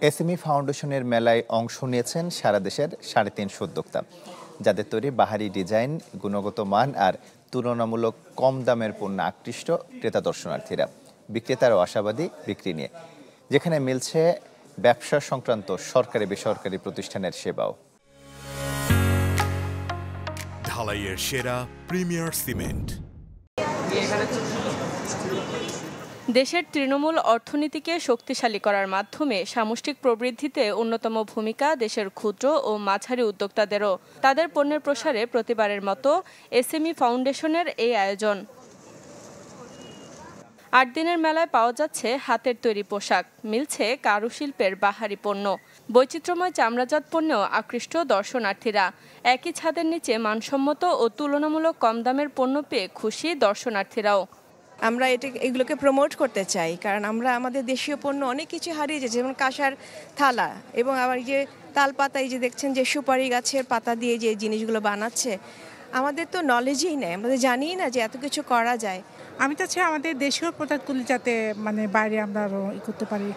SME ফাউন্ডেশনের মেলায় অংশ নিয়েছেন সারা দেশের 350 উদ্যোক্তা, যাদের তৈরি বাহারি ডিজাইন, গুণগত মান আর তুলনামূলক কম দামের পণ্য আকৃষ্ট ক্রেতা দর্শনার্থীরা। বিক্রেতারাও আশাবাদী বিক্রি নিয়ে, যেখানে মিলছে ব্যবসা সংক্রান্ত সরকারি বেসরকারি প্রতিষ্ঠানের সেবাও। ঢালাইয়ের সেরা প্রিমিয়ার সিমেন্ট। দেশের তৃণমূল অর্থনীতিকে শক্তিশালী করার মাধ্যমে সামষ্টিক প্রবৃদ্ধিতে অন্যতম ভূমিকা দেশের ক্ষুদ্র ও মাঝারি উদ্যোক্তাদেরও। তাদের পণ্যের প্রসারে প্রতিবারের মতো এসএমই ফাউন্ডেশনের এই আয়োজন। 8 দিনের মেলায় পাওয়া যাচ্ছে হাতের তৈরি পোশাক, মিলছে কারুশিল্পের বাহারি পণ্য, বৈচিত্র্যময় চামড়াজাত পণ্যেও আকৃষ্ট দর্শনার্থীরা। একই ছাদের নিচে মানসম্মত ও তুলনামূলক কম দামের পণ্য পেয়ে খুশি দর্শনার্থীরাও। আমরা এগুলোকে প্রমোট করতে চাই, কারণ আমরা আমাদের দেশীয় পণ্য অনেক কিছু হারিয়ে যাচ্ছে, যেমন কাঁসার থালা এবং আবার যে তাল পাতা, এই যে দেখছেন যে সুপারি গাছের পাতা দিয়ে যে জিনিসগুলো বানাচ্ছে, আমাদের তো নলেজই নেই, আমাদের জানিই না যে এত কিছু করা যায়। আমি তো চাই আমাদের দেশীয় প্রোডাক্টগুলি যাতে বাইরে আমরা আরও করতে পারি,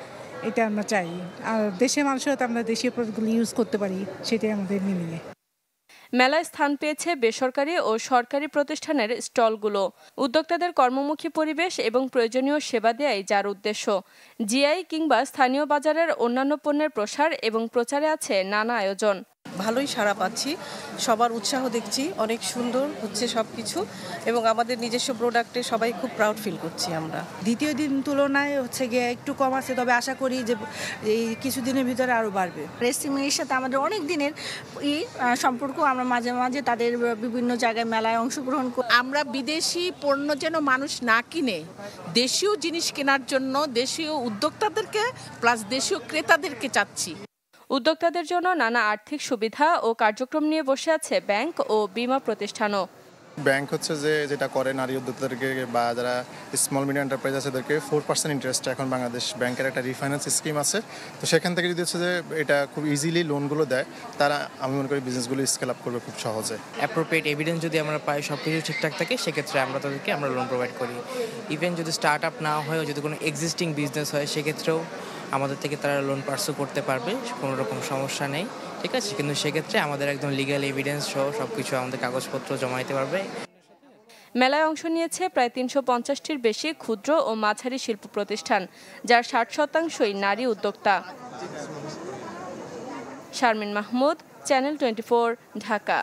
এটা আমরা চাই। আর দেশের মানুষের তো আমরা দেশীয় প্রোডাক্টগুলি ইউজ করতে পারি, সেটাই আমাদের মিলিয়ে। মেলায় স্থান পেয়েছে বেসরকারি ও সরকারি প্রতিষ্ঠানের স্টলগুলো। উদ্যোক্তাদের কর্মমুখী পরিবেশ এবং প্রয়োজনীয় সেবা দেয়াই যার উদ্দেশ্য। জিআই কিংবা স্থানীয় বাজারের অন্যান্য পণ্যের প্রসার এবং প্রচারে আছে নানা আয়োজন। ভালোই সাড়া পাচ্ছি, সবার উৎসাহ দেখছি, অনেক সুন্দর হচ্ছে সবকিছু, এবং আমাদের নিজস্ব প্রোডাক্টে সবাই খুব প্রাউড ফিল করছি আমরা। দ্বিতীয় দিন তুলনায় গিয়ে একটু কম আছে, তবে আশা করি যে এই কিছুদিনের ভিতরে আরও বাড়বে। এসএমইর সাথে আমাদের অনেক দিনের সম্পর্ক, আমরা মাঝে মাঝে তাদের বিভিন্ন জায়গায় মেলায় অংশগ্রহণ করি। আমরা বিদেশি পণ্য যেন মানুষ না কিনে, দেশীয় জিনিস কেনার জন্য দেশীয় উদ্যোক্তাদেরকে প্লাস দেশীয় ক্রেতাদেরকে চাচ্ছি। উদ্যোক্তাদের জন্য নানা আর্থিক সুবিধা ও কার্যক্রম নিয়ে বসে আছে ব্যাংক ও বীমা প্রতিষ্ঠানও। ব্যাংক হচ্ছে এটা করে নারী উদ্যোক্তাদেরকে বা যারা স্মল মিডিয়াম এন্টারপ্রাইজ আছে তাদেরকে 4% ইন্টারেস্ট এখন বাংলাদেশ ব্যাংকের একটা রিফাইন্যান্স স্কিম আছে। তো সেখান থেকে যদি হচ্ছে যে এটা খুব ইজিলি লোনগুলো দেয়, তারা আমি মনে করি বিজনেসগুলো স্কেল আপ করবে খুব সহজে। অ্যাপ্রোপ্রিয়েট এভিডেন্স যদি আমরা পাই, সব কিছু ঠিকঠাক থাকে, সেক্ষেত্রে আমরা তাদেরকে লোন প্রোভাইড করি। ইভেন যদি স্টার্ট আপ না হয়েও যদি কোনো এক্সিস্টিং বিজনেস হয়, সেক্ষেত্রেও আমাদের থেকে তারা লোন পার্সু করতে পারবে, কোনো রকম সমস্যা নেই, ঠিক আছে। কিন্তু সেক্ষেত্রে আমাদের একদম লিগ্যাল এভিডেন্স সহ সব কিছু আমাদের কাগজপত্র জমা দিতে পারবে। মেলায় অংশ নিয়েছে প্রায় 350টির বেশি ক্ষুদ্র ও মাঝারি শিল্প প্রতিষ্ঠান, যার 60%ই নারী উদ্যোক্তা। শারমিন মাহমুদ, চ্যানেল 24, ঢাকা।